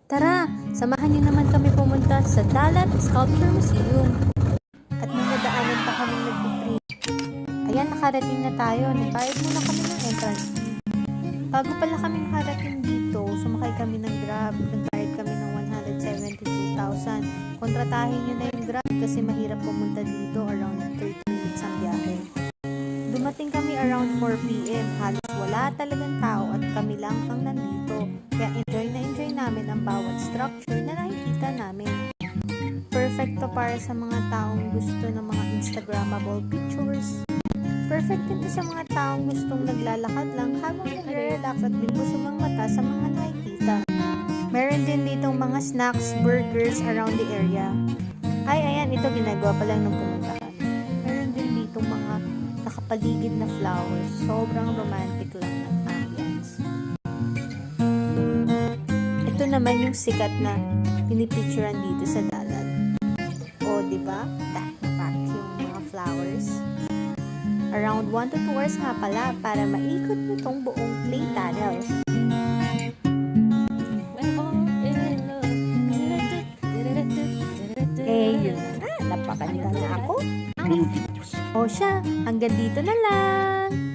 Tara, samahan niyo naman kami pumunta sa Dalat Sculpture Museum. At may nadaanan pa kami nagpipre. Ayan, nakarating na tayo. Nagbayad muna kami ng entrance fee. Bago pala kami nakarating dito, sumakay kami ng Grab. Nagbayad kami ng 172,000. Kontratahin nyo na yung Grab kasi mahirap pumunta dito. Around 30 minutes ang biyahe. Dumating kami around 4 p.m. Halos wala talagang tao at kami lang ang nandito. Kaya enjoy na enjoy namin ang bawat structure na nakikita namin. Perfect to para sa mga taong gusto ng mga Instagrammable pictures. Perfect din to sa mga taong gustong naglalakad lang habang nagre-relax at binusog ang mata sa mga nakikita. Meron din ditong mga snacks, burgers around the area. Ay, ayan, ito ginagawa pa lang nung pumunta kami. Meron din ditong mga nakapaligid na flowers. Sobrang romantic lang ang ambience. Ito naman yung sikat na pinipicturean dito sa dalat. O, diba? Pack yung mga flowers. Around 1 to 2 hours nga pala para maikot mo tong buong clay tunnel. Yun na. Napakanta na ako. O siya, hanggang dito na lang.